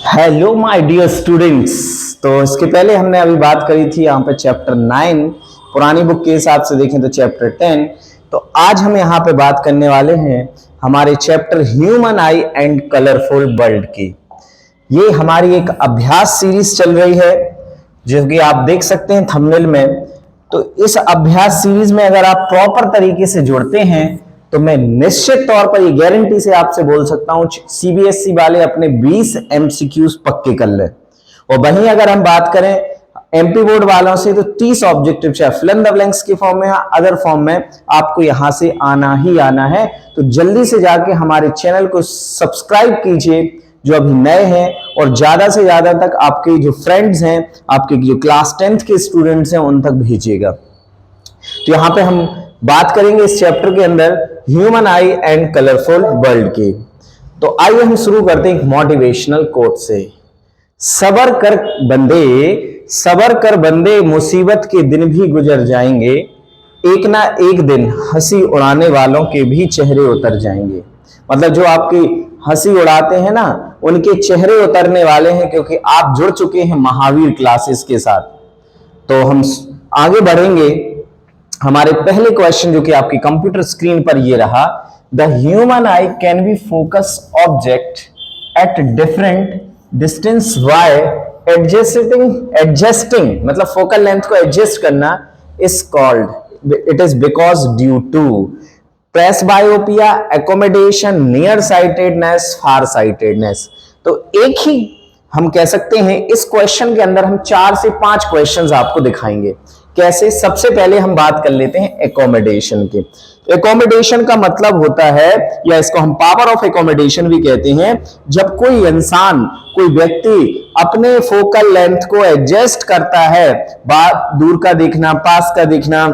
Hello my dear students. तो इसके पहले हमने अभी बात करी थी यहाँ पे चैप्टर 9, पुरानी बुक के हिसाब से देखें तो चैप्टर 10। तो आज हम यहाँ पे बात करने वाले हैं हमारे chapter human I and colourful world की। ये हमारी एक अभ्यास सीरीज चल रही है जो कि आप देख सकते हैं थंबनेल में। तो इस अभ्यास सीरीज में अगर आप प्रॉपर तरीके से जुड़ते हैं तो मैं निश्चित तौर पर ये गारंटी से आपसे बोल सकता हूं सीबीएसई वाले अपने 20 एमसीक्यूज पक्के कर लें। और वहीं अगर हम बात करें एमपी बोर्ड वालों से तो 30 ऑब्जेक्टिव चाहे फिल इन द ब्लैंक्स के फॉर्म में या अदर फॉर्म में आपको यहां से आना ही आना है। तो जल्दी से जाके हमारे चैनल को सब्सक्राइब कीजिए जो अभी नए हैं, और ज्यादा से ज्यादा तक आपके जो फ्रेंड्स हैं, आपके जो क्लास 10th के स्टूडेंट्स हैं उन तक भेजिएगा। तो यहां पे हम बात करेंगे इस चैप्टर के अंदर human I and colourful world की। तो आइए हम शुरू करते हैं एक मोटिवेशनल कोट से। सबर कर बंदे मुसीबत के दिन भी गुजर जाएंगे, एक ना एक दिन हंसी उड़ाने वालों के भी चेहरे उतर जाएंगे। मतलब जो आपकी हंसी उड़ाते हैं ना, उनके चेहरे उतरने वाले हैं, क्योंकि आप जुड़ चुके हैं महावीर क्लासेस के साथ। तो हम आगे बढ़ेंगे। हमारे पहले क्वेश्चन जो कि आपकी कंप्यूटर स्क्रीन पर ये रहा, the human eye can be focus object at different distance by adjusting मतलब फोकल लेंथ को एडजस्ट करना is called it is because due to presbyopia, accommodation, near sightedness, far sightedness. तो एक ही हम कह सकते हैं इस क्वेश्चन के अंदर हम 4 से 5 क्वेश्चंस आपको दिखाएंगे। कैसे? सबसे पहले हम बात कर लेते हैं एकोमोडेशन के। एकोमोडेशन का मतलब होता है, या इसको हम पावर ऑफ एकोमोडेशन भी कहते हैं, जब कोई इंसान, कोई व्यक्ति अपने फोकल लेंथ को एडजस्ट करता है, बात दूर का देखना, पास का देखना,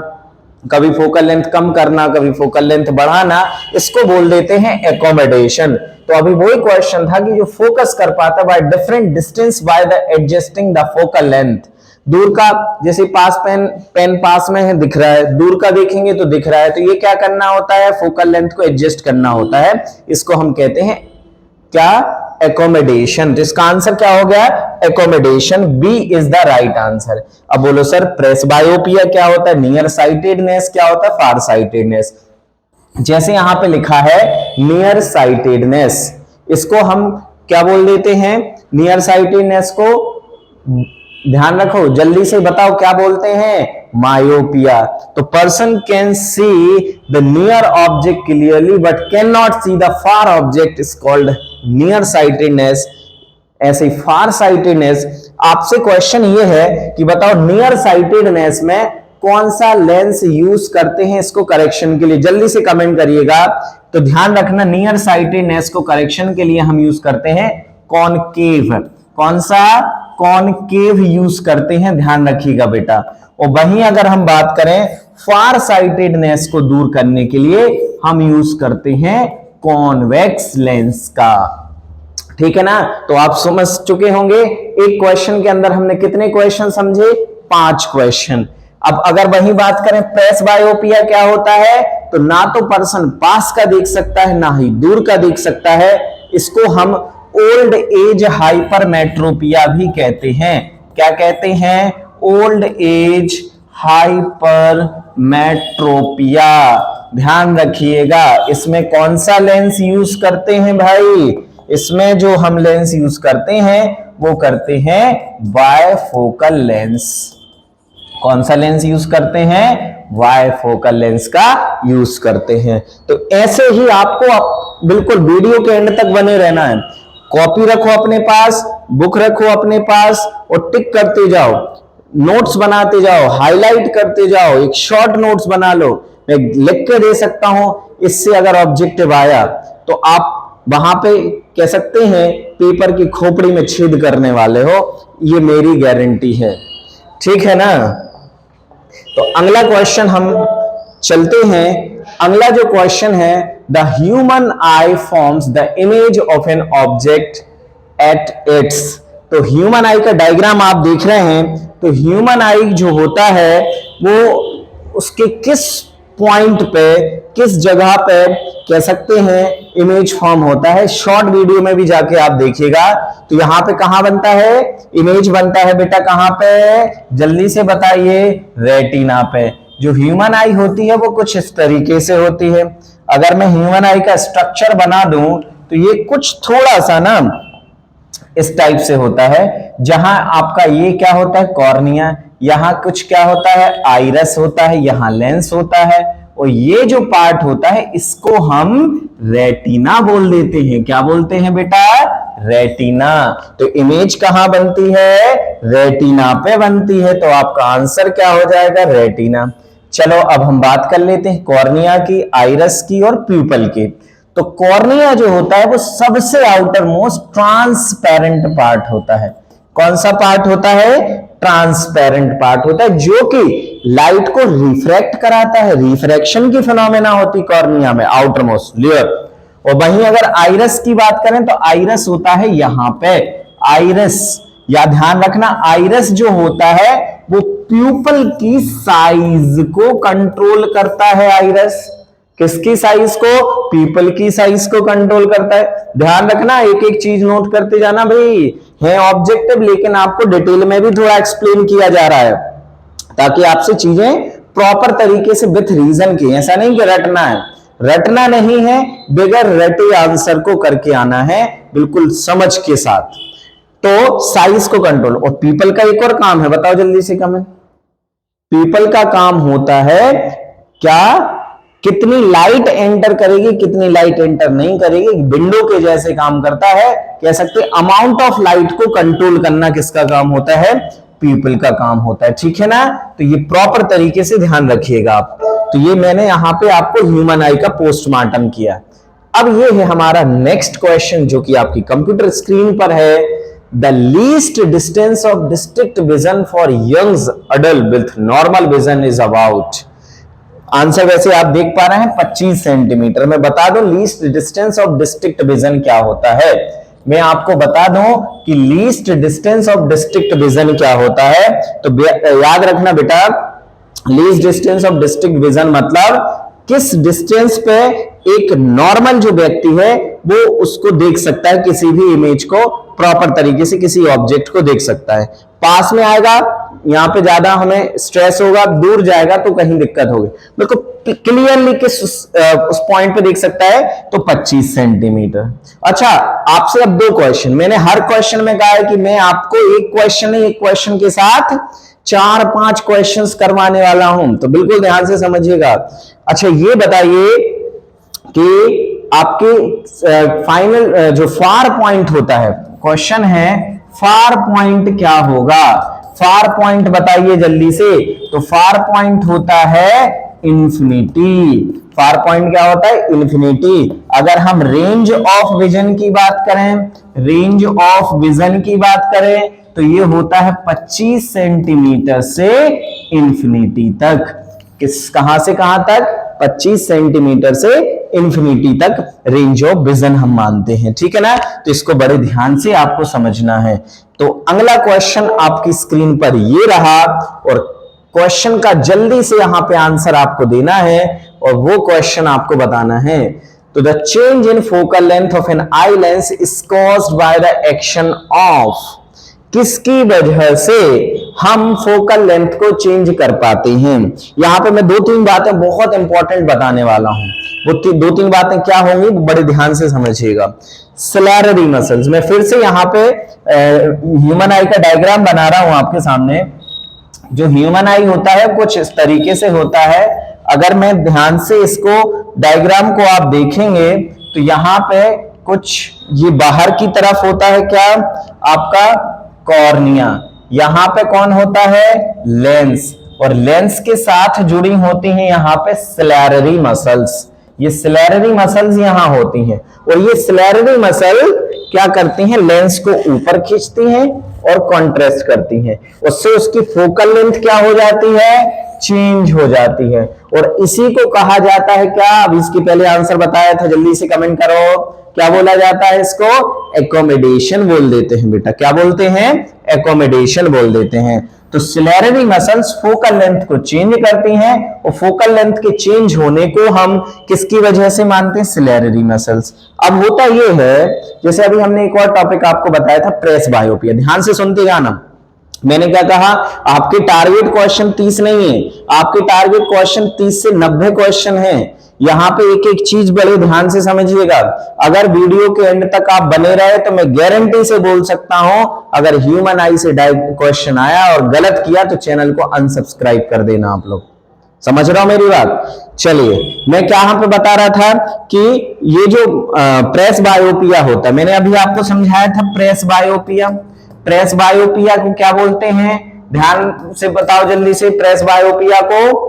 कभी फोकल लेंथ कम करना, कभी फोकल लेंथ बढ़ाना, इसको बोल देते हैं एकोमोडेशन। तो अभी वही क्वेश्चन था कि जो फोकस कर पाता by different distance by the adjusting the focal length. दूर का जैसे पास पेन पास में है दिख रहा है, दूर का देखेंगे तो दिख रहा है, तो ये क्या करना होता है? फोकल लेंथ को एडजस्ट करना होता है। इसको हम कहते हैं क्या? एकोमोडेशन। तो इसका आंसर क्या हो गया? Accommodation. B is the right answer. अब बोलो सर प्रेसबायोपिया क्या होता है, नियर साइटेडनेस क्या होता है, फार साइटेडनेस। जैसे यहां पे लिखा है नियर साइटेडनेस, इसको हम क्या बोल देते हैं? नियर साइटेडनेस को ध्यान रखो, जल्दी से बताओ क्या बोलते हैं? मायोपिया। तो person can see the near object clearly but can not see the far object is called near sightedness. ऐसे फार साइटेडनेस। आपसे क्वेश्चन ये है कि बताओ नियर साइटेडनेस में कौन सा लेंस यूज करते हैं इसको करेक्शन के लिए? जल्दी से कमेंट करिएगा। तो ध्यान रखना, नियर साइटेडनेस को करेक्शन के लिए हम यूज करते हैं कॉनकेव। कौन सा? कॉनकेव यूज करते हैं, ध्यान रखिएगा बेटा। और वहीं अगर हम बात करें फार साइटेडनेस को दूर करने के लिए हम यूज करते हैं कॉन्वेक्स लेंस का। ठीक है ना? तो आप समझ चुके होंगे एक क्वेश्चन के अंदर हमने कितने क्वेश्चन समझे? 5 क्वेश्चन। अब अगर वही बात करें प्रेसबायोपिया क्या होता है, तो ना तो पर्सन पास का देख सकता है ना ही दूर का देख सकता है। इसको हम ओल्ड एज हाइपरमेट्रोपिया भी कहते हैं। क्या कहते हैं? Old age hypermetropia. ध्यान रखिएगा, इसमें कौन सा लेंस यूज करते हैं भाई? इसमें जो हम लेंस यूज करते हैं वो करते हैं बायफोकल लेंस। कौन सा लेंस यूज करते हैं? बायफोकल लेंस का यूज करते हैं। तो ऐसे ही आपको बिल्कुल वीडियो के एंड तक बने रहना है। कॉपी रखो अपने पास, बुक रखो अपने पास और टिक करते जाओ, नोट्स बनाते जाओ, हाईलाइट करते जाओ, एक शॉर्ट नोट्स बना लो। मैं लिख के दे सकता हूं, इससे अगर ऑब्जेक्टिव आया तो आप वहां पे कह सकते हैं पेपर की खोपड़ी में छेद करने वाले हो, ये मेरी गारंटी है। ठीक है ना? तो अगला क्वेश्चन हम चलते हैं। अगला जो क्वेश्चन है, the human I forms the image of an object at its. तो ह्यूमन आई का डायग्राम आप देख रहे हैं। तो ह्यूमन आई जो होता है वो उसके किस पॉइंट पे, किस जगह पे कह सकते हैं इमेज फॉर्म होता है। शॉर्ट वीडियो में भी जाके आप देखिएगा तो यहां पे कहां बनता है, इमेज बनता है बेटा कहां पे, जल्दी से बताइए, रेटिना पे। जो ह्यूमन आई होती है वो कुछ इस तरीके से होती है। अगर मैं ह्यूमन आई का स्ट्रक्चर बना दूं तो ये कुछ थोड़ा सा ना इस टाइप से होता है, जहां आपका ये क्या होता है, कॉर्निया, यहां कुछ क्या होता है, आइरस होता है, यहां लेंस होता है, और ये जो पार्ट होता है इसको हम रेटिना बोल देते हैं। क्या बोलते हैं बेटा, रेटिना। तो इमेज कहां बनती है, रेटिना पे बनती है। तो आपका आंसर क्या हो जाएगा, रेटिना। चलो अब हम बात कर लेते हैं कॉर्निया की, आइरस की और प्यूपल की। तो कॉर्निया जो होता है वो सबसे आउटर मोस्ट ट्रांसपेरेंट पार्ट होता है। कौन सा पार्ट होता है, ट्रांसपेरेंट पार्ट होता है, जो कि लाइट को रिफ्रैक्ट कराता है। रिफ्रैक्शन की फिनोमेना होती कॉर्निया में, आउटर मोस्ट लेयर। और वहीं अगर आइरस की बात करें तो आइरस होता है यहां पे, आइरस, या ध्यान रखना आइरस जो होता है वो प्यूपल की साइज को कंट्रोल करता है। आइरस किसकी साइज को, पीपल की साइज को कंट्रोल करता है। ध्यान रखना, एक एक चीज नोट करते जाना भाई, है ऑब्जेक्टिव लेकिन आपको डिटेल में भी थोड़ा एक्सप्लेन किया जा रहा है ताकि आपसे चीजें प्रॉपर तरीके से विथ रीजन की, ऐसा नहीं कि रटना है, रटना नहीं है, बगैर रटे आंसर को करके आना है, बिल्कुल समझ के साथ। तो साइज को कंट्रोल। और पीपल का एक और काम है, बताओ जल्दी से कमेंट। पीपल का काम होता है क्या, कितनी लाइट एंटर करेगी, कितनी लाइट एंटर नहीं करेगी, विंडो के जैसे काम करता है। कह सकते अमाउंट ऑफ लाइट को कंट्रोल करना किसका काम होता है, पीपल का काम होता है। ठीक है ना, तो ये प्रॉपर तरीके से ध्यान रखिएगा आप। तो ये मैंने यहां पे आपको ह्यूमन आई का पोस्टमार्टम किया। अब ये है हमारा नेक्स्ट क्वेश्चन जो कि आपकी कंप्यूटर स्क्रीन पर है। The least distance of district vision for young adult with normal vision is about. Answer वैसे आप देख पा रहे हैं 25 सेंटीमीटर। मैं बता दूं least distance of district vision क्या होता है। मैं आपको बता दूं कि least distance of district vision क्या होता है। तो याद रखना बेटा, least distance of district vision मतलब किस डिस्टेंस पे एक नॉर्मल जो व्यक्ति है वो उसको देख सकता है, किसी भी इमेज को प्रॉपर तरीके से, किसी ऑब्जेक्ट को देख सकता है। पास में आएगा यहां पे ज्यादा हमें स्ट्रेस होगा, दूर जाएगा तो कहीं दिक्कत होगी। मेरे को क्लियरली किस उस पॉइंट पे देख सकता है, तो 25 सेंटीमीटर। अच्छा, आपसे अब 2 क्वेश्चन, मैंने हर क्वेश्चन में कहा है कि मैं आपको एक क्वेश्चन नहीं, एक क्वेश्चन के साथ 4-5 क्वेश्चंस करवाने वाला हूं, तो बिल्कुल ध्यान से समझिएगा। अच्छा, ये बताइए कि आपके फाइनल जो फार पॉइंट होता है, क्वेश्चन है फार पॉइंट क्या होगा। फार पॉइंट बताइए जल्दी से। तो फार पॉइंट होता है इंफिनिटी। फार पॉइंट क्या होता है, इंफिनिटी। अगर हम रेंज ऑफ विजन की बात करें, रेंज ऑफ विजन की बात करें तो ये होता है 25 सेंटीमीटर से इंफिनिटी तक। कहां से कहां तक, 25 सेंटीमीटर से इंफिनिटी तक रेंज ऑफ विजन हम मानते हैं। ठीक है ना, तो इसको बड़े ध्यान से आपको समझना है। तो अगला क्वेश्चन आपकी स्क्रीन पर ये रहा, और क्वेश्चन का जल्दी से यहां पे आंसर आपको देना है, और वो क्वेश्चन आपको बताना है। तो the change in focal length of an eye lens is caused by the action of, किसकी वजह से हम फोकल लेंथ को चेंज कर पाते हैं। यहां पे मैं 2-3 बातें बहुत इंपॉर्टेंट बताने वाला हूं। वो 2-3 बातें क्या होंगी बड़े ध्यान से समझिएगा। सिलेररी मसल्स, मैं फिर से यहां पे ह्यूमन आई का डायग्राम बना रहा हूं आपके सामने। जो ह्यूमन आई होता है कुछ इस तरीके से होता है। अगर मैं ध्यान से इसको डायग्राम को आप देखेंगे तो यहां पे कुछ ये बाहर की तरफ होता है क्या, आपका कॉर्निया। यहां पे कौन होता है, लेंस, और लेंस के साथ जुड़ी होती हैं यहां पे सिलेररी मसल्स। ये सिलेररी मसल्स यहां होती हैं, और ये सिलेररी मसल क्या करती हैं, लेंस को ऊपर खींचती हैं और कॉन्ट्रास्ट करती हैं। उससे उसकी फोकल लेंथ क्या हो जाती है, चेंज हो जाती है। और इसी को कहा जाता है क्या, अब इसके पहले आंसर बताया था, जल्दी से कमेंट करो, क्या बोला जाता है इसको, एकोमोडेशन बोल देते हैं बेटा। क्या बोलते हैं, एकोमोडेशन बोल देते हैं। तो सिलेररी मसल्स फोकल लेंथ को चेंज करती हैं, और फोकल लेंथ के चेंज होने को हम किसकी वजह से मानते हैं? सिलेररी मसल्स। अब होता यह है, जैसे अभी हमने एक और टॉपिक आपको बताया था, प्रेस बायोपिया। ध्यान से सुनते जाना। मैंने क्या कहा? आपके टारगेट क्वेश्चन 30 नहीं है, आपके टारगेट क्वेश्चन 30 से 90 क्वेश्चन है। यहां पे एक एक चीज बड़े ध्यान से समझिएगा। अगर वीडियो के एंड तक आप बने रहे तो मैं गारंटी से बोल सकता हूं, अगर ह्यूमन आई से क्वेश्चन आया और गलत किया तो चैनल को अनसब्सक्राइब कर देना आप लोग। समझ रहा हूं मेरी बात? चलिए, मैं क्या यहां पे बता रहा था कि ये जो प्रेस बायोपिया होता है, मैंने अभी आपको समझाया था प्रेस बायोपिया। प्रेस बायोपिया को क्या बोलते हैं? ध्यान से बताओ जल्दी से। प्रेस बायोपिया को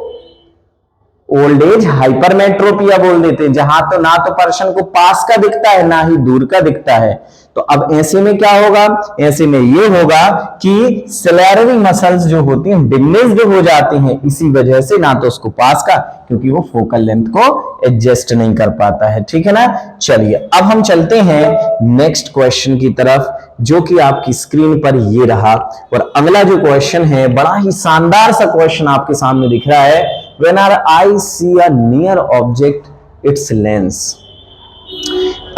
ओल्ड एज हाइपरमेट्रोपिया बोल देते हैं, जहां तो ना तो पर्सन को पास का दिखता है ना ही दूर का दिखता है। तो अब ऐसे में क्या होगा? ऐसे में ये होगा कि सिलेररी मसल्स जो होती हैं डिमिनिश्ड हो जाती हैं, इसी वजह से ना तो उसको पास का, क्योंकि वो फोकल लेंथ को एडजस्ट नहीं कर पाता है। ठीक है ना? चलिए, अब हम चलते हैं नेक्स्ट क्वेश्चन की तरफ, जो कि आपकी स्क्रीन पर ये रहा। और अगला जो क्वेश्चन है, बड़ा ही शानदार सा क्वेश्चन आपके सामने दिख रहा है। When our eye see a near object, its lens.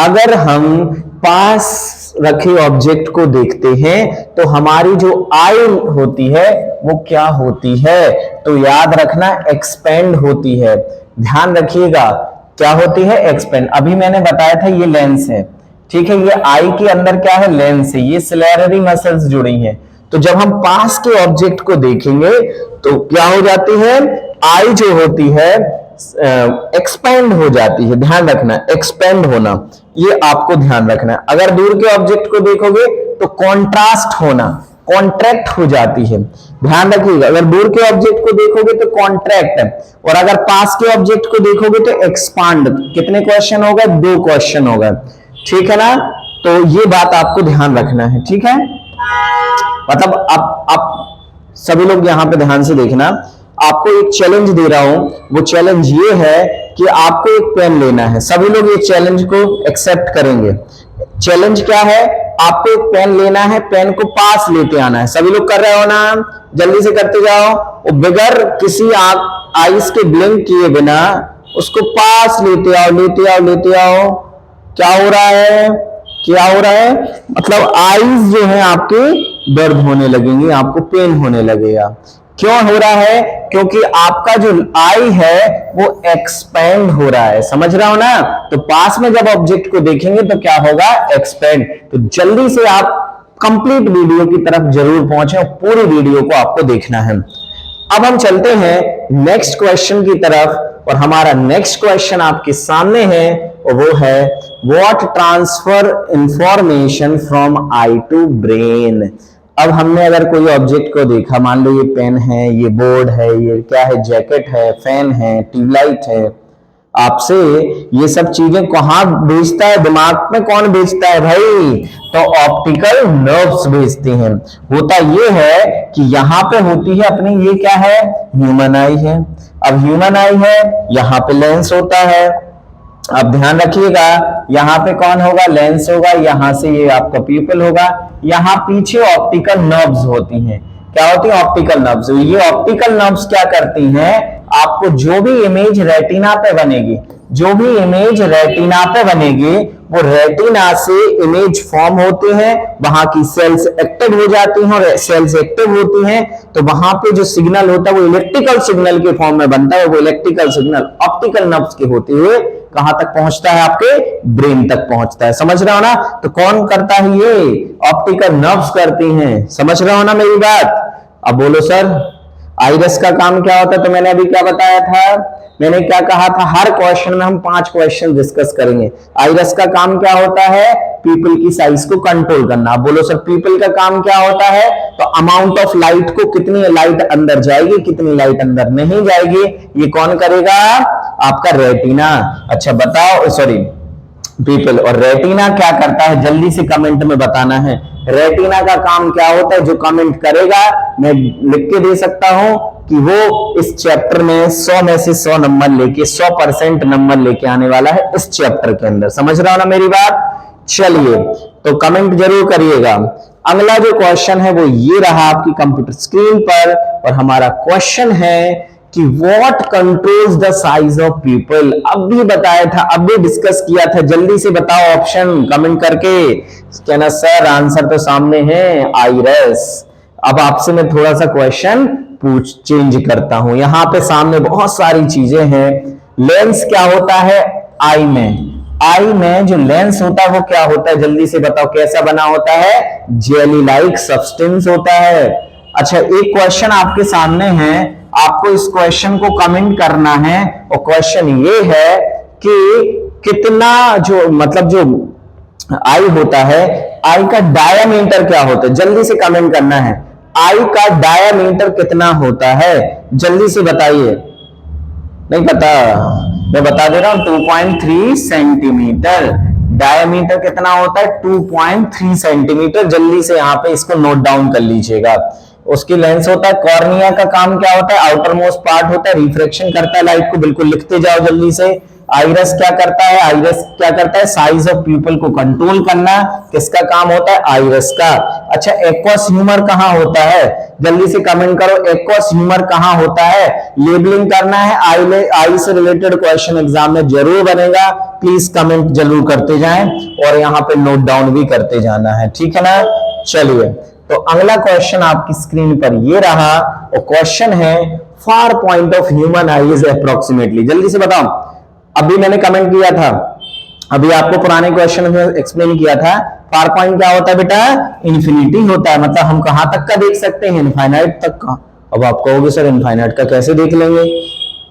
अगर हम पास रखे ऑब्जेक्ट को देखते हैं तो हमारी जो आई होती है वो क्या होती है? तो याद रखना, एक्सपेंड होती है। ध्यान रखिएगा, क्या होती है? एक्सपेंड। अभी मैंने बताया था ये लेंस है, ठीक है? ये आई के अंदर क्या है? लेंस है। ये सिलेररी मसल्स जुड़ी हैं। तो जब हम पास के ऑब्जेक्ट को देखेंगे तो क्या हो जाती है? आई जो होती है एक्सपेंड हो जाती है। ध्यान रखना, एक्सपेंड होना, ये आपको ध्यान रखना है। अगर दूर के ऑब्जेक्ट को देखोगे तो कॉन्ट्रास्ट होना, कॉन्ट्रैक्ट हो जाती है। ध्यान रखिएगा, अगर दूर के ऑब्जेक्ट को देखोगे तो कॉन्ट्रैक्ट है, और अगर पास के ऑब्जेक्ट को देखोगे तो एक्सपांड। कितने क्वेश्चन हो गए? 2 क्वेश्चन हो गए। ठीक है ना? तो ये बात आपको ध्यान रखना है। ठीक है? मतलब आप सभी लोग यहां पे ध्यान से देखना, आपको एक चैलेंज दे रहा हूं। वो चैलेंज ये है कि आपको एक पेन लेना है। सभी लोग ये चैलेंज को एक्सेप्ट करेंगे। चैलेंज क्या है? आपको एक पेन लेना है, पेन को पास लेते आना है। सभी लोग कर रहे हो ना? जल्दी से करते जाओ, और बगैर किसी आईज के ब्लिंक किए बिना उसको पास लेते आओ, लेते आओ, लेते आओ। क्या हो रहा है? क्या हो रहा है? मतलब आईज जो है आपके दर्द होने लगेंगी, आपको पेन होने लगेगा। क्यों हो रहा है? क्योंकि आपका जो आई है वो एक्सपेंड हो रहा है। समझ रहा हो ना? तो पास में जब ऑब्जेक्ट को देखेंगे तो क्या होगा? एक्सपेंड। तो जल्दी से आप कंप्लीट वीडियो की तरफ जरूर पहुंचे, पूरी वीडियो को आपको देखना है। अब हम चलते हैं नेक्स्ट क्वेश्चन की तरफ, और हमारा नेक्स्ट क्वेश्चन आपके सामने है, और वो है what transfer information from eye to brain. अब हमने अगर कोई ऑब्जेक्ट को देखा, मान लो ये पेन है, ये बोर्ड है, ये क्या है? जैकेट है, फैन है, ट्यूबलाइट है। आपसे ये सब चीजें कहां भेजता है? दिमाग में कौन भेजता है भाई? तो ऑप्टिकल नर्व्स भेजती हैं। होता ये है कि यहां पे होती है अपनी, ये क्या है? ह्यूमन आई है। अब ह्यूमन आई है, यहां पे लेंस होता है। अब ध्यान रखिएगा, यहां पे कौन होगा? लेंस होगा। यहां से ये आपका प्यूपिल होगा। यहां पीछे ऑप्टिकल नर्व्स होती हैं। क्या होती है? Optical nerves. ये ऑप्टिकल नर्व्स क्या करती हैं? आपको जो भी इमेज रेटिना पे बनेगी, जो भी इमेज रेटिना पे बनेगी, वो रेटिना से इमेज फॉर्म होते हैं, वहां की सेल्स एक्टिव हो जाती हैं, और सेल्स एक्टिव होती हैं तो वहां पे जो सिग्नल होता है वो इलेक्ट्रिकल सिग्नल के फॉर्म में बनता है। वो इलेक्ट्रिकल सिग्नल ऑप्टिकल नर्व्स के होते हुए कहां तक पहुंचता है? आपके ब्रेन तक पहुंचता है। समझ रहे हो ना? तो कौन करता है? ये ऑप्टिकल नर्व्स करती हैं। समझ रहे हो ना मेरी बात? अब बोलो सर, आइरस का काम क्या होता है? तो मैंने अभी क्या बताया था? मैंने क्या कहा था? हर क्वेश्चन में हम 5 क्वेश्चन डिस्कस करेंगे। आइरस का काम क्या होता है? पीपल की साइज को कंट्रोल करना। बोलो सर, पीपल का काम क्या होता है? तो अमाउंट ऑफ लाइट को, कितनी लाइट अंदर जाएगी, कितनी लाइट अंदर नहीं जाएगी, ये कौन करेगा? आपका रेटिना। अच्छा बताओ, सॉरी पीपल। और रेटिना क्या करता है? जल्दी से कमेंट में बताना है। रेटिना का काम क्या होता है? जो कमेंट करेगा मैं लिख के दे सकता हूं कि वो इस चैप्टर में 100 में से 100 नंबर लेके 100% नंबर लेके आने वाला है इस चैप्टर के अंदर। समझ रहा हो ना मेरी बात? चलिए, तो कमेंट जरूर करिएगा। अगला जो क्वेश्चन है वो ये रहा आपकी कंप्यूटर स्क्रीन पर, और हमारा क्वेश्चन है कि what controls the size of people. अब भी बताया था, अब भी डिस्कस किया था, जल्दी से बताओ ऑप्शन कमेंट करके। कहना सर आंसर तो सामने है, आइरस। अब आपसे मैं थोड़ा सा क्वेश्चन चेंज करता हूं। यहां पे सामने बहुत सारी चीजें हैं। लेंस क्या होता है आई में? आई में जो लेंस होता है वो क्या होता है, जल्दी से बताओ कैसा बना होता है? जेली लाइक सब्सटेंस होता है। अच्छा, एक क्वेश्चन आपके सामने है, आपको इस क्वेश्चन को कमेंट करना है, और क्वेश्चन ये है कि कितना जो मतलब जो आई होता है, आई का डायामीटर क्या होता है? जल्दी से कमेंट करना है, आई का डायामीटर कितना होता है? जल्दी से बताइए। नहीं पता? मैं बता दे रहा हूं, 2.3 सेंटीमीटर। डायमीटर कितना होता है? 2.3 सेंटीमीटर। जल्दी से यहां पे इसको नोट डाउन कर लीजिएगा। उसकी लेंस होता है, कॉर्निया का काम क्या होता है? आउटर मोस्ट पार्ट होता है, रिफ्लेक्शन करता है लाइट को। बिल्कुल लिखते जाओ जल्दी से। आइरस क्या करता है? आइरस क्या करता है? साइज ऑफ प्यूपल को कंट्रोल करना। किसका काम होता है? आइरस का। अच्छा, एक्वस ह्यूमर कहां होता है? जल्दी से कमेंट करो, एक्वस ह्यूमर कहां होता है? लेबलिंग करना है। आई से रिलेटेड क्वेश्चन एग्जाम में जरूर बनेगा, प्लीज कमेंट जरूर करते जाएं, और यहां पे नोट डाउन भी करते जाना है, ठीक है ना? चलिए, तो अगला क्वेश्चन आपकी स्क्रीन पर ये रहा, और क्वेश्चन है far point of human I is approximately. जल्दी से बताओ। अभी मैंने कमेंट किया था, अभी आपको पुराने क्वेश्चन में एक्सप्लेन किया था, फार पॉइंट क्या होता है बेटा? इन्फिनिटी होता है। मतलब हम कहां तक का देख सकते हैं? इनफाइनाइट तक का। अब आप कहोगे सर इनफाइनाइट का कैसे देख लेंगे?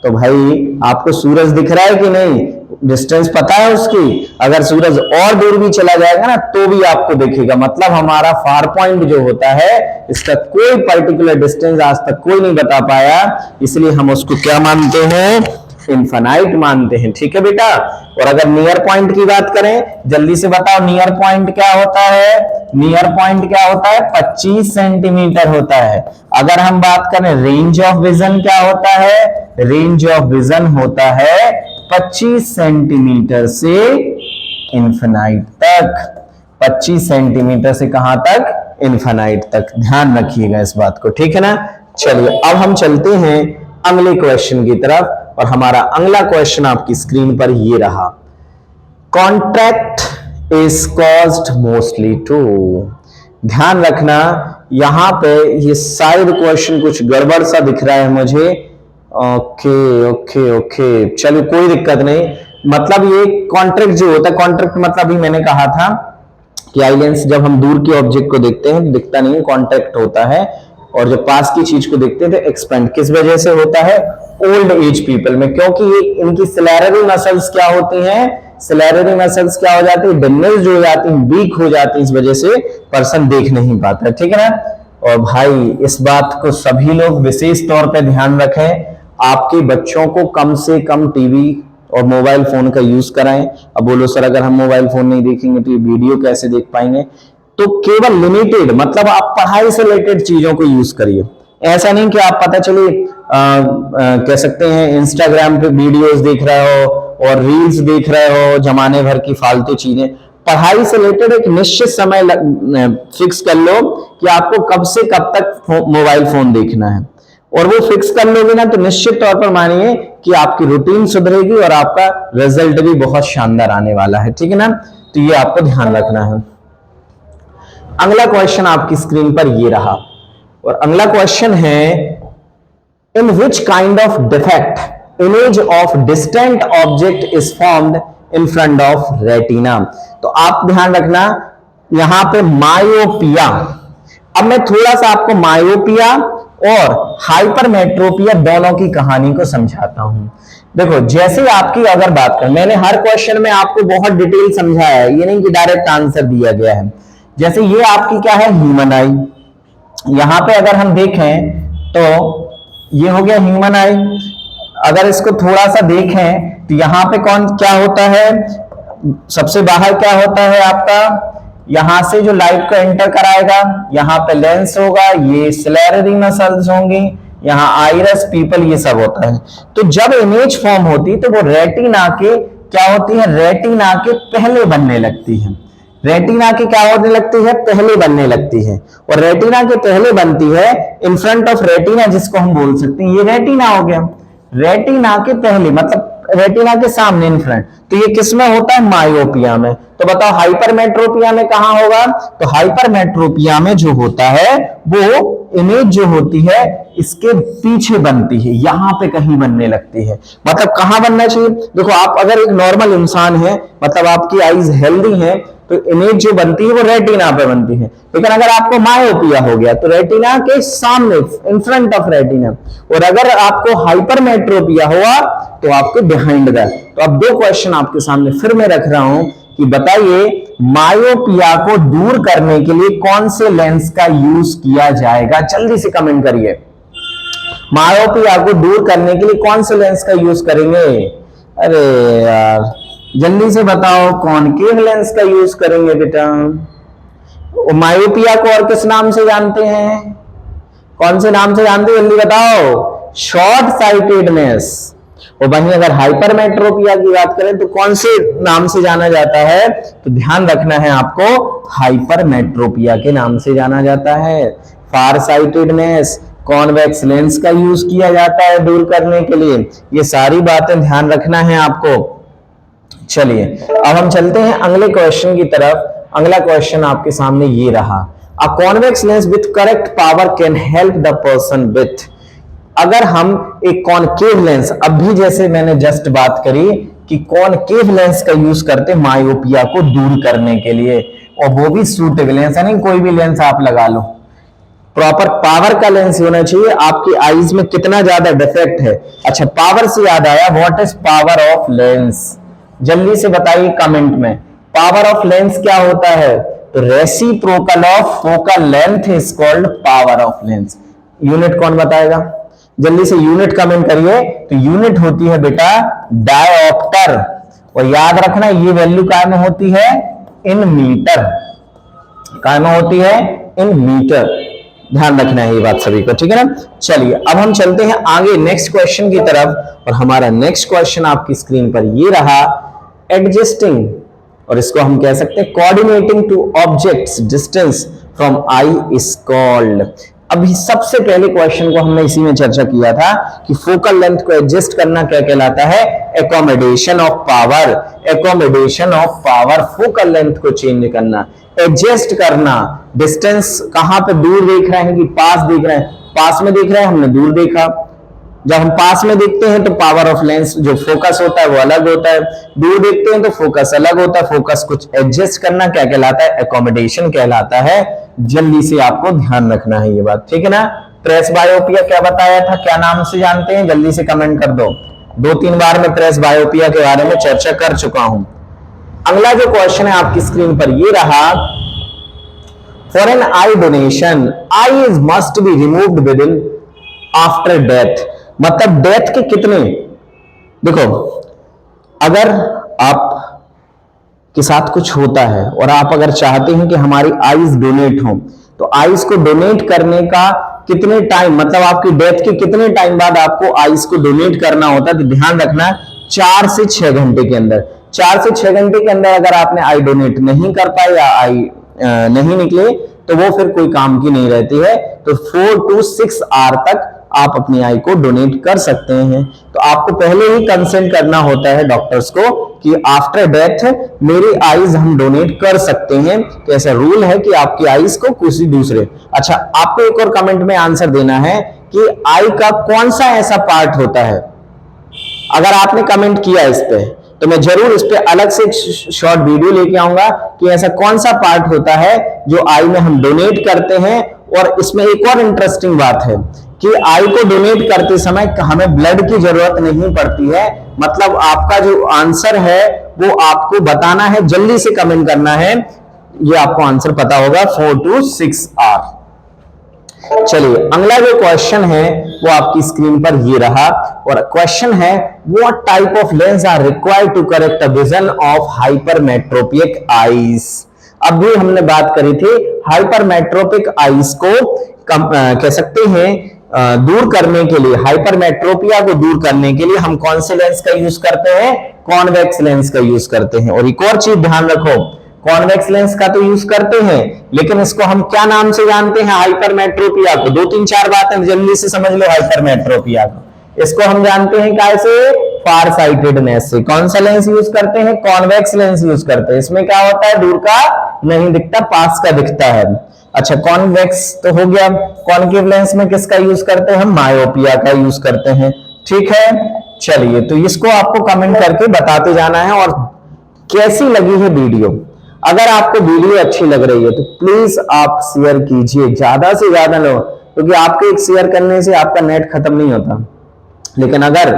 तो भाई आपको सूरज दिख रहा है कि नहीं? डिस्टेंस पता है उसकी? अगर सूरज और दूर भी चला जाएगा ना तो भी आपको दिखेगा। मतलब हमारा फार पॉइंट जो होता है, इसका कोई पर्टिकुलर डिस्टेंस आज तक कोई नहीं बता पाया, इसलिए हम उसको क्या मानते हैं? इनफाइनाइट मानते हैं, ठीक है बेटा? और अगर नियर पॉइंट की बात करें, जल्दी से बताओ नियर पॉइंट क्या होता है? नियर पॉइंट क्या होता है? 25 सेंटीमीटर होता है। अगर हम बात करें रेंज ऑफ विजन क्या होता है? रेंज ऑफ विजन होता है 25 सेंटीमीटर से इनफिनाइट तक। 25 सेंटीमीटर से कहां तक? इनफिनाइट तक। ध्यान रखिएगा इस बात को, ठीक है ना? चलिए, अब हम चलते हैं अगले क्वेश्चन की तरफ, और हमारा अगला क्वेश्चन आपकी स्क्रीन पर ये रहा। Contract is caused mostly to. ध्यान रखना, यहां पे ये शायद क्वेश्चन कुछ गड़बड़ सा दिख रहा है मुझे। ओके ओके ओके, चलो कोई दिक्कत नहीं। मतलब ये कॉन्ट्रैक्ट जो होता है, कॉन्ट्रैक्ट मतलब ही मैंने कहा था कि आई लेंस जब हम दूर के ऑब्जेक्ट को देखते हैं तो दिखता नहीं, कॉन्ट्रैक्ट होता है, और जब पास की चीज को देखते हैं तो एक्सपेंड। किस वजह से होता है? ओल्ड एज पीपल में, क्योंकि ये इनकी सिलेररी मसल्स क्या होती हैं? सिलेररी मसल्स क्या हो जाती है? डैमेज हो जाती हैं, वीक हो जाती हैं, इस वजह से पर्सन देख नहीं पाता, ठीक है ना? और भाई इस बात को सभी लोग विशेष तौर पे ध्यान रखें, आपके बच्चों को कम से कम टीवी और मोबाइल फोन का यूज कराएं। अब बोलो सर अगर हम मोबाइल फोन नहीं देखेंगे तो ये वीडियो कैसे देख पाएंगे? तो केवल लिमिटेड, मतलब आप पढ़ाई से रिलेटेड चीजों को यूज करिए। ऐसा नहीं कि आप पता चले कह सकते हैं इंस्टाग्राम पे वीडियोस देख रहे हो और रील्स देख रहे हो, जमाने भर की फालतू चीजें। पढ़ाई से रिलेटेड एक निश्चित समय फिक्स कर लो कि आपको कब से कब तक मोबाइल फोन देखना है, और वो फिक्स कर लोगे ना तो निश्चित तौर पर मानिए कि आपकी रूटीन सुधरेगी और आपका रिजल्ट भी बहुत शानदार आने वाला है, ठीक है ना? तो ये आपको ध्यान रखना है। अगला क्वेश्चन आपकी स्क्रीन पर ये रहा, और अगला क्वेश्चन है in which kind of defect image of distant object is formed in front of retina. तो आप ध्यान रखना यहां पे मायोपिया। अब मैं थोड़ा सा आपको मायोपिया और हाइपरमेट्रोपिया दोनों की कहानी को समझाता हूं। देखो, जैसे आपकी अगर बात करें, मैंने हर क्वेश्चन में आपको बहुत डिटेल समझाया है, ये नहीं कि डायरेक्ट आंसर दिया गया है। जैसे ये आपकी क्या है? ह्यूमन आई। यहां पे अगर हम देखें तो ये हो गया ह्यूमन आई। अगर इसको थोड़ा सा देखें तो यहां पे कौन क्या होता है? सबसे बाहर क्या होता है आपका? यहां से जो लाइट को एंटर कराएगा, यहां पे लेंस होगा, ये सिलेररी मसल्स होंगी, यहाँ आइरस पीपल, ये सब होता है। तो जब इमेज फॉर्म होती तो वो रेटिना के क्या होती है? रेटिना के पहले बनने लगती है। रेटिना की क्या होने लगती है, पहले बनने लगती है, और रेटिना के पहले बनती है इन फ्रंट ऑफ रेटिना, जिसको हम बोल सकते हैं ये रेटिना हो गया। रेटिना के पहले मतलब रेटिना के सामने इन फ्रंट, तो ये किसमें होता है, मायोपिया में। तो बताओ हाइपरमेट्रोपिया में कहां होगा, तो हाइपरमेट्रोपिया में जो होता है वो इमेज जो होती है इसके पीछे बनती है, यहां पे कहीं बनने लगती है। मतलब कहां बनना चाहिए, देखो आप अगर एक नॉर्मल इंसान है, मतलब आपकी आईज हेल्दी है, तो इमेज जो बनती है वो रेटिना पे बनती है। लेकिन अगर आपको मायोपिया हो गया तो रेटिना के सामने, इन फ्रंट ऑफ रेटिना, और अगर आपको हाइपरमेट्रोपिया हुआ तो आपके बिहाइंड द। तो अब दो क्वेश्चन आपके सामने फिर मैं रख रहा हूं कि बताइए मायोपिया को दूर करने के लिए कौन से लेंस का यूज किया जाएगा, जल्दी से कमेंट करिए। मायोपिया को दूर करने के लिए कौन से लेंस का यूज करेंगे, अरे यार जल्दी से बताओ, कॉनकेव लेंस का यूज करेंगे बेटा। मायोपिया को और किस नाम से जानते हैं, कौन से नाम से जानते हैं, जल्दी बताओ, शॉर्ट साइटेडनेस। और वहीं अगर हाइपरमेट्रोपिया की बात करें तो कौन से नाम से जाना जाता है, तो ध्यान रखना है आपको, हाइपरमेट्रोपिया के नाम से जाना जाता है। फार साइटेडनेस, कॉन्वेक्स लेंस का यूज किया जाता है दूर करने के लिए, ये सारी बातें ध्यान रखना है आपको। चलिए अब हम चलते हैं अगले क्वेश्चन की तरफ। अगला क्वेश्चन आपके सामने ये रहा, a convex lens with correct power can help the person with. अगर हम एक कॉनकेव लेंस, अभी जैसे मैंने जस्ट बात करी कि कॉनकेव लेंस का यूज करते मायोपिया को दूर करने के लिए, और वो भी सूटेबल लेंस, यानी कोई भी लेंस आप लगा लो, प्रॉपर पावर का लेंस होना चाहिए। आपकी आईज में कितना ज्यादा डिफेक्ट है। अच्छा पावर से याद आया, what is power of lens, जल्दी से बताइए कमेंट में, पावर ऑफ लेंस क्या होता है, तो reciprocal of focal length is called power of lens. Unit कौन बताएगा, जल्दी से यूनिट कमेंट करिए। तो यूनिट होती है बेटा डायोप्टर, और याद रखना ये वैल्यू काय में होती है, इन मीटर, काय में होती है, इन मीटर, ध्यान रखना है ये बात सभी को, ठीक है ना। चलिए अब हम चलते हैं आगे नेक्स्ट क्वेश्चन की तरफ, और हमारा नेक्स्ट क्वेश्चन आपकी स्क्रीन पर ये रहा, एडजस्टिंग, और इसको हम कह सकते हैं coordinating two objects distance from I is called. अभी सबसे पहले क्वेश्चन को हमने इसी में चर्चा किया था कि फोकल लेंथ को एडजस्ट करना क्या कहलाता है, accommodation of power. Accommodation of power, focal length को चेंज करना, एडजस्ट करना। डिस्टेंस कहां पे दूर देख रहे हैं कि पास देख रहे हैं, पास में देख रहे हैं, हमने दूर देखा। जब हम पास में देखते हैं तो पावर ऑफ लेंस जो फोकस होता है वो अलग होता है, दूर देखते हैं तो फोकस अलग होता है। फोकस कुछ एडजस्ट करना क्या कहलाता है, एकोमोडेशन कहलाता है। जल्दी से आपको ध्यान रखना है ये बात, ठीक है ना। प्रेसबायोपिया क्या बताया था, क्या नाम से जानते हैं, जल्दी से कमेंट कर दो। 2-3 बार मैं प्रेसबायोपिया के बारे में चर्चा कर चुका हूं। अगला जो क्वेश्चन है आपकी स्क्रीन पर ये रहा, for an eye donation eye is must be removed within after death. मतलब डेथ के कितने, देखो अगर आप के साथ कुछ होता है और आप अगर चाहते हैं कि हमारी आईज डोनेट हो, तो आईज को डोनेट करने का कितने टाइम, मतलब आपकी डेथ के कितने टाइम बाद आपको आईज को डोनेट करना होता है, तो ध्यान रखना 4 से 6 घंटे के अंदर। 4 से 6 घंटे के अंदर अगर आपने आई डोनेट नहीं कर पाए या आई नहीं निकले तो वो फिर कोई काम की नहीं रहती है। तो 4 to 6 आवर तक आप अपनी आई को डोनेट कर सकते हैं। तो आपको पहले ही कंसेंट करना होता है डॉक्टर्स को कि आफ्टर डेथ मेरी आईज हम डोनेट कर सकते हैं। तो ऐसा रूल है कि आपकी आईज को किसी दूसरे। अच्छा आपको एक और कमेंट में आंसर देना है कि आई का कौन सा ऐसा पार्ट होता है। अगर आपने कमेंट किया इस पे तो मैं जरूर इस पे अलग से शॉर्ट वीडियो लेके आऊंगा कि ऐसा कौन सा पार्ट होता है जो आई में हम डोनेट करते हैं। और इसमें एक और इंटरेस्टिंग बात है कि आई को डोनेट करते समय हमें ब्लड की जरूरत नहीं पड़ती है। मतलब आपका जो आंसर है वो आपको बताना है, जल्दी से कमेंट करना है, ये आपको आंसर पता होगा 4 to 6 आवर। चलिए अगला जो क्वेश्चन है वो आपकी स्क्रीन पर ये रहा, और क्वेश्चन है what type of lens are required to correct the vision of hypermetropic eyes. अभी हमने बात करी थी हाइपरमेट्रोपिक आईज को कह सकते हैं दूर करने के लिए, हाइपरमेट्रोपिया को दूर करने के लिए हम कौन से लेंस का यूज करते हैं, कॉन्वेक्स लेंस का यूज करते हैं। और एक और चीज ध्यान रखो, कॉन्वेक्स लेंस का तो यूज करते हैं, लेकिन इसको हम क्या नाम से जानते हैं? हाइपरमेट्रोपिया को। दो तीन चार बातें जल्दी से समझ लो हाइपरमेट्रोपिया को। इसको हम जानते हैं कैसे? फार साइटेडनेस से। कौन सा लेंस यूज करते हैं? कॉन्वेक्स लेंस यूज करते हैं। इसमें क्या होता है? दूर का नहीं दिखता, पास का दिखता है। अच्छा, कॉन्वेक्स तो हो गया। कॉन्केव लेंस में किसका यूज करते हैं? हम मायोपिया का यूज करते हैं। ठीक है, चलिए, तो इसको आपको कमेंट करके बताते जाना है। और कैसी लगी है वीडियो? अगर आपको वीडियो अच्छी लग रही है तो प्लीज आप शेयर कीजिए, ज्यादा से ज्यादा लोग, क्योंकि आपके एक शेयर करने से आपका नेट खत्म नहीं होता। लेकिन अगर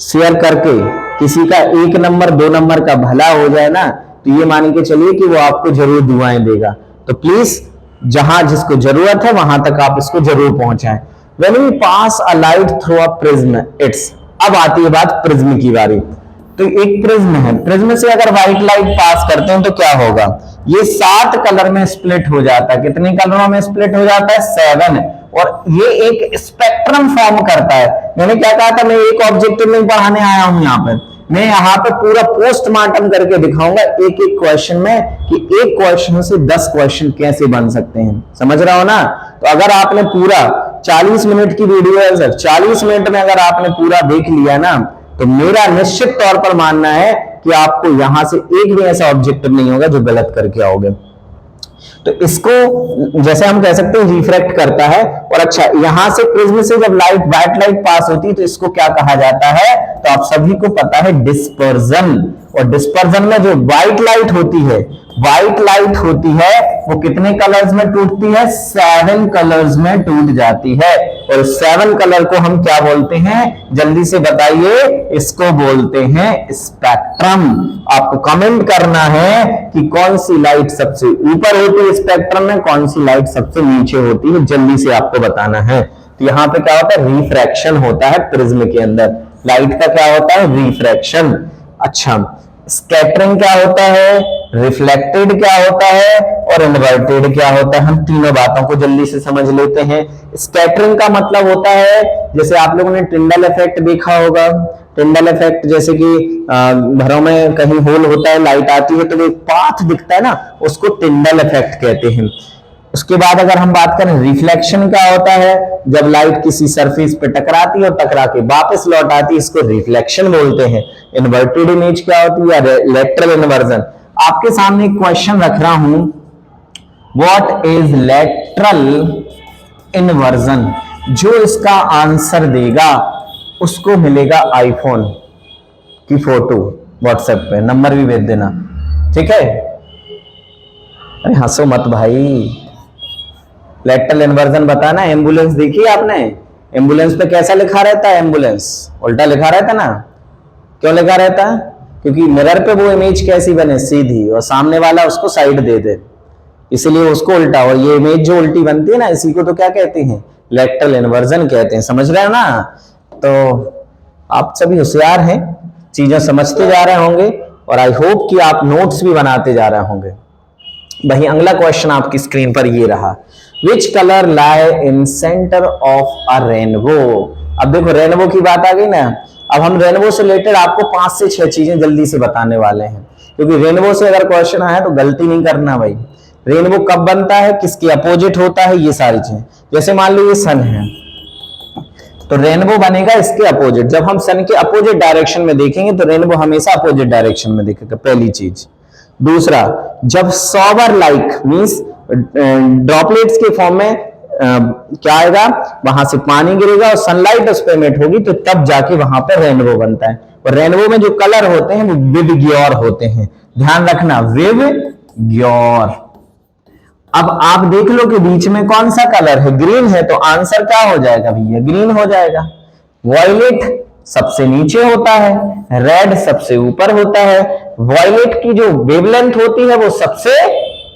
शेयर करके किसी का 1 नंबर 2 नंबर का भला हो जाए ना, तो ये मान के चलिए कि वो आपको जरूर दुआएं देगा। तो प्लीज जहां जिसको जरूरत है वहां तक आप इसको जरूर पहुंचाएं। When we pass a light through a prism, it's, अब आती है बात प्रिज्म की बारी। तो एक प्रिज्म है, प्रिज्म से अगर व्हाइट लाइट पास करते हैं तो क्या होगा? ये 7 कलर में स्प्लिट हो जाता है। कितने कलरों में स्प्लिट हो जाता है? 7। और ये एक स्पेक्ट्रम फॉर्म करता है। मैंने क्या कहा था? मैं एक ऑब्जेक्टिव नहीं पढ़ाने आया हूं यहाँ पर, मैं यहाँ पे पूरा पोस्टमार्टम करके दिखाऊंगा एक एक क्वेश्चन में कि एक क्वेश्चन से 10 क्वेश्चन कैसे बन सकते हैं। समझ रहा हो ना? तो अगर आपने पूरा 40 मिनट की वीडियो है सर, 40 मिनट में अगर आपने पूरा देख लिया ना, तो मेरा निश्चित तौर पर मानना है कि आपको यहां से एक भी ऐसा ऑब्जेक्टिव नहीं होगा जो गलत करके आओगे। तो इसको जैसे हम कह सकते हैं रिफ्रैक्ट करता है। और अच्छा, यहां से प्रिज्म से जब लाइट, व्हाइट लाइट पास होती है तो इसको क्या कहा जाता है? तो आप सभी को पता है, डिस्पर्जन। और डिस्पर्जन में जो व्हाइट लाइट होती है, वो कितने कलर्स में टूटती है? 7 कलर्स में टूट जाती है। और 7 कलर को हम क्या बोलते हैं? जल्दी से बताइए। इसको बोलते हैं स्पेक्ट्रम। आपको कमेंट करना है कि कौन सी लाइट सबसे ऊपर होती है स्पेक्ट्रम में, कौन सी लाइट सबसे नीचे होती है, जल्दी से आपको बताना है। तो यहां पे क्या होता है? रिफ्रैक्शन होता है प्रिज्म के अंदर। लाइट का क्या होता है? रिफ्रैक्शन। अच्छा, स्कैटरिंग क्या होता है? रिफ्लेक्टेड क्या होता है? और इन्वर्टेड क्या होता है? हम तीनों बातों को जल्दी से समझ लेते हैं। स्कैटरिंग का मतलब होता है, जैसे आप लोगों ने टिंडल इफेक्ट देखा होगा। टिंडल इफेक्ट जैसे कि घरों में कहीं होल होता है, लाइट आती है तो एक पाथ दिखता है ना, उसको टिंडल इफेक्ट कहते हैं। उसके बाद अगर हम बात करें रिफ्लेक्शन क्या होता है? जब लाइट किसी सरफेस पे टकराती है और टकरा के वापस लौट आती है, इसको रिफ्लेक्शन बोलते हैं। इन्वर्टेड इमेज क्या होती है? Lateral inversion. आपके सामने एक क्वेश्चन रख रहा हूं, व्हाट इज लेटरल इन्वर्जन? जो इसका आंसर देगा उसको मिलेगा आईफोन की फोटो व्हाट्सएप पे, नंबर भी भेज देना, ठीक है? अरे हंसो मत भाई। लेटरल इन्वर्जन बताना। एम्बुलेंस देखी आपने? एम्बुलेंस पे कैसा लिखा रहता है? एम्बुलेंस उल्टा लिखा रहता ना। क्यों लिखा रहता है? क्योंकि मिरर पे वो इमेज कैसी बने? सीधी, और सामने वाला उसको साइड दे दे, इसलिए उसको उल्टा। और ये इमेज जो उल्टी बनती है ना, इसी को तो क्या कहते हैं? लेटरल इन्वर्जन कहते हैं। समझ रहे हो ना? तो आप सभी होशियार हैं, चीजें समझते जा रहे होंगे, और आई होप कि आप नोट्स भी बनाते जा रहे होंगे। वही अगला क्वेश्चन आपकी स्क्रीन पर ये रहा, which colour lie in centre of a rainbow? अब देखो, रेनबो की बात आ गई ना। अब हम रेनबो से रिलेटेड आपको 5 से 6 चीजें जल्दी से बताने वाले हैं, क्योंकि रेनबो से अगर क्वेश्चन आया तो गलती नहीं करना भाई। रेनबो कब बनता है, किसके अपोजिट होता है, ये सारी चीजें। जैसे मान लो ये सन है, तो रेनबो बनेगा इसके अपोजिट। जब हम सन के अपोजिट डायरेक्शन में देखेंगे तो रेनबो हमेशा अपोजिट डायरेक्शन में दिखेगा, पहली चीज। दूसरा, जब सॉवर लाइक मींस ड्रॉपलेट्स के फॉर्म में क्या आएगा, वहां से पानी गिरेगा और सनलाइट उस पर इमिट होगी, तो तब जाके वहां पर रेनबो बनता है। और रेनबो में जो कलर होते हैं वो विवग्योर होते हैं, ध्यान रखना, विवग्योर। अब आप देख लो कि बीच में कौन सा कलर है, ग्रीन है, तो आंसर क्या हो जाएगा भैया? ग्रीन हो जाएगा। वॉयलेट सबसे नीचे होता है, रेड सबसे ऊपर होता है। वॉयलेट की जो वेवलेंथ होती है वो सबसे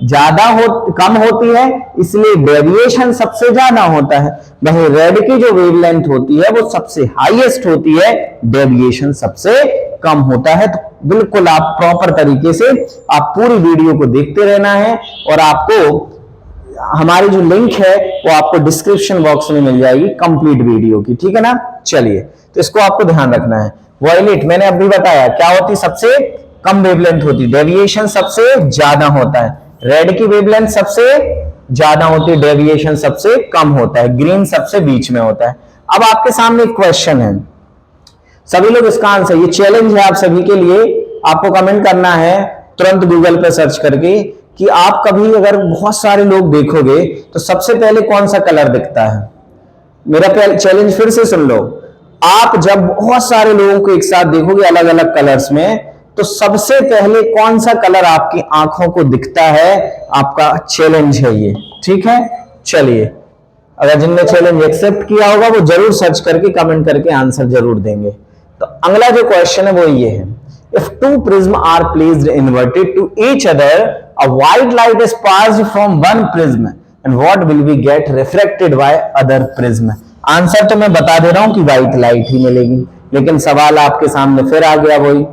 ज्यादा कम होती है, इसलिए डेविएशन सबसे ज्यादा होता है। वहीं रेड की जो वेवलेंथ होती है वो सबसे हाईएस्ट होती है, डेविएशन सबसे कम होता है। तो बिल्कुल आप प्रॉपर तरीके से आप पूरी वीडियो को देखते रहना है, और आपको हमारी जो लिंक है वो आपको डिस्क्रिप्शन बॉक्स में मिल जाएगी कंप्लीट वीडियो की, ठीक है ना? चलिए, तो इसको आपको ध्यान रखना है। वॉयलेट मैंने अभी बताया क्या होती, सबसे कम वेवलेंथ होती है, डेविएशन सबसे ज्यादा होता है। रेड की वेवलेंथ सबसे ज्यादा होती है, डेविएशन सबसे कम होता है। ग्रीन सबसे बीच में होता है। अब आपके सामने एक क्वेश्चन है, सभी लोग इसका आंसर, ये चैलेंज है आप सभी के लिए, आपको कमेंट करना है तुरंत गूगल पे सर्च करके कि आप कभी अगर बहुत सारे लोग देखोगे तो सबसे पहले कौन सा कलर दिखता है। मेरा चैलेंज फिर से सुन लो, आप जब बहुत सारे लोगों को एक साथ देखोगे अलग अलग कलर्स में, तो सबसे पहले कौन सा कलर आपकी आंखों को दिखता है, आपका चैलेंज है ये, ठीक है। चलिए, अगर जिनने चैलेंज एक्सेप्ट किया होगा वो जरूर सर्च करके कमेंट करके आंसर जरूर देंगे। तो अगला जो क्वेश्चन है वो ये है, if two prism are placed inverted to each other, a white light is passed from one prism and what will we get reflected by other prism. Answer तो मैं बता दे रहा हूं कि व्हाइट लाइट ही मिलेगी, लेकिन सवाल आपके सामने फिर आ गया वही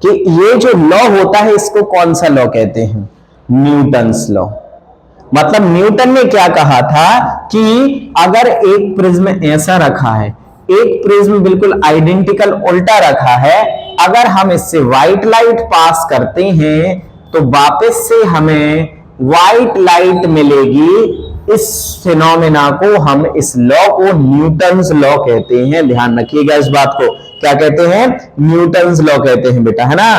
कि ये जो लॉ होता है इसको कौन सा लॉ कहते हैं, न्यूटन्स लॉ। मतलब न्यूटन ने क्या कहा था कि अगर एक प्रिज्म ऐसा रखा है, एक प्रिज्म बिल्कुल आइडेंटिकल उल्टा रखा है, अगर हम इससे व्हाइट लाइट पास करते हैं तो वापस से हमें व्हाइट लाइट मिलेगी। इस फिनोमेना को हम, इस लॉ को न्यूटन्स लॉ कहते हैं। ध्यान रखिएगा इस बात को, क्या कहते हैं, न्यूटन्स लॉ कहते हैं बेटा, है ना।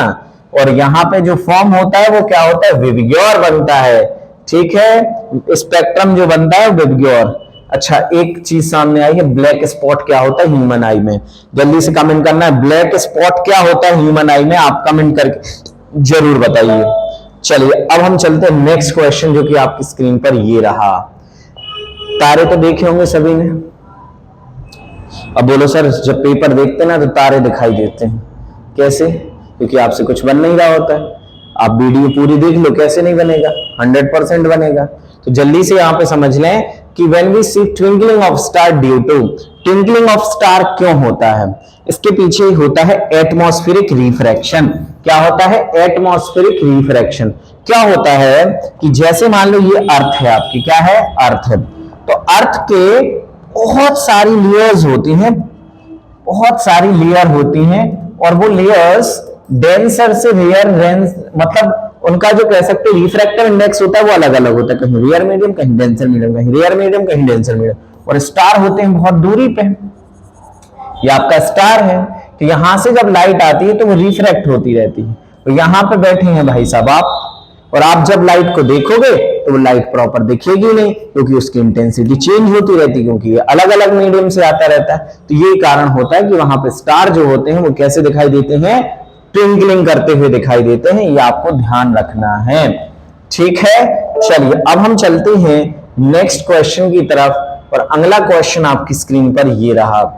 और यहां पे जो फॉर्म होता है वो क्या होता है, विबग्योर बनता है, ठीक है। स्पेक्ट्रम जो बनता है विबग्योर। अच्छा, एक चीज सामने आई है, ब्लैक स्पॉट क्या होता है ह्यूमन आई में, जल्दी से कमेंट करना है, ब्लैक स्पॉट क्या होता है ह्यूमन आई में, आप कमेंट करके जरूर बताइए। चलिए अब हम चलते हैं नेक्स्ट क्वेश्चन, जो कि आपकी स्क्रीन पर ये रहा। तारे तो देखे होंगे सभी ने, अब बोलो सर जब पेपर देखते ना तो तारे दिखाई देते हैं, कैसे, क्योंकि आपसे कुछ बन नहीं रहा होता है। आप वीडियो पूरी देख लो, कैसे नहीं बनेगा, 100% बनेगा। तो जल्दी से यहां पे समझ लें कि when we see twinkling of star due to, twinkling of star क्यों होता है, इसके पीछे होता है एटमॉस्फेरिक रिफ्रैक्शन। क्या होता है, एटमॉस्फेरिक रिफ्रैक्शन। क्या होता है कि जैसे मान लो ये अर्थ है आपकी, क्या है, अर्थ है, तो अर्थ के बहुत सारी लेयर्स होती हैं, बहुत सारी लेयर होती हैं, और वो लेयर्स डेंसर से रेयर रेंस, मतलब उनका जो कह सकते हैं रिफ्रैक्टिव इंडेक्स होता है वो अलग अलग होता है, कहीं रेयर मीडियम, कहीं डेंसर मीडियम, कहीं रेयर मीडियम, कहीं डेंसर मीडियम। और स्टार होते हैं बहुत दूरी पे, ये आपका स्टार है, तो यहां से जब लाइट आती है तो वो रिफ्रैक्ट होती रहती है। तो यहां पे बैठे हैं भाई साहब आप, और आप जब लाइट को देखोगे तो वो लाइट प्रॉपर दिखेगी नहीं, क्योंकि उसकी इंटेंसिटी चेंज होती रहती है, क्योंकि ये अलग अलग मीडियम से आता रहता है। तो ये कारण होता है कि वहां पे स्टार जो होते हैं वो कैसे दिखाई देते हैं, ट्विंकलिंग करते हुए दिखाई देते हैं। ये आपको ध्यान रखना है, ठीक है। चलिए अब हम चलते हैं नेक्स्ट क्वेश्चन की तरफ, और अगला क्वेश्चन आपकी स्क्रीन पर ये रहा।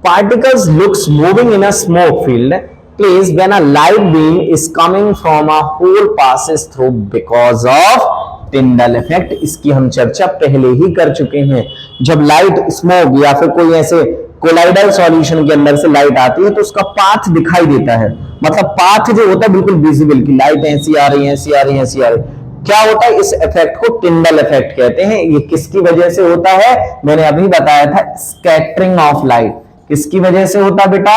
Particles looks moving in a smoke field place when a light beam is coming from a hole passes through because of Tyndall effect। इसकी हम चर्चा पहले ही कर चुके हैं। जब लाइट स्मोक या फिर कोई ऐसे कोलाइडल सॉल्यूशन के अंदर से लाइट आती है तो उसका पाथ दिखाई देता है, मतलब पाथ जो होता है बिल्कुल विजिबल, की लाइट ऐसी आ रही है, ऐसी आ रही है, ऐसी आ रही है। क्या होता है, इस इफेक्ट को टिंडल इफेक्ट कहते हैं। ये किसकी वजह से होता है, मैंने अभी बताया था, स्कैटरिंग ऑफ लाइट। किसकी वजह से होता है बेटा,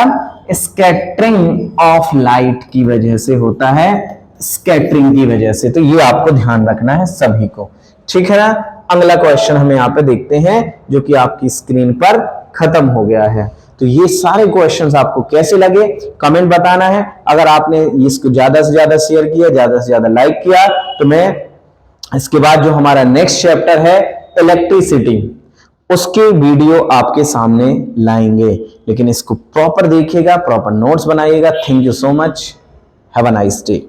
स्कैटरिंग ऑफ लाइट की वजह से होता है, स्कैटरिंग की वजह से। तो ये आपको ध्यान रखना है सभी को, ठीक है ना। अगला क्वेश्चन हम यहाँ पे देखते हैं, जो कि आपकी स्क्रीन पर खत्म हो गया है। तो ये सारे क्वेश्चंस आपको कैसे लगे कमेंट बताना है। अगर आपने इसको ज्यादा से ज्यादा शेयर किया, ज्यादा से ज्यादा लाइक किया, तो मैं इसके बाद जो हमारा नेक्स्ट चैप्टर है इलेक्ट्रिसिटी, उसके वीडियो आपके सामने लाएंगे। लेकिन इसको प्रॉपर देखिएगा, प्रॉपर नोट्स बनाइएगा। Thank you so much, have a nice day.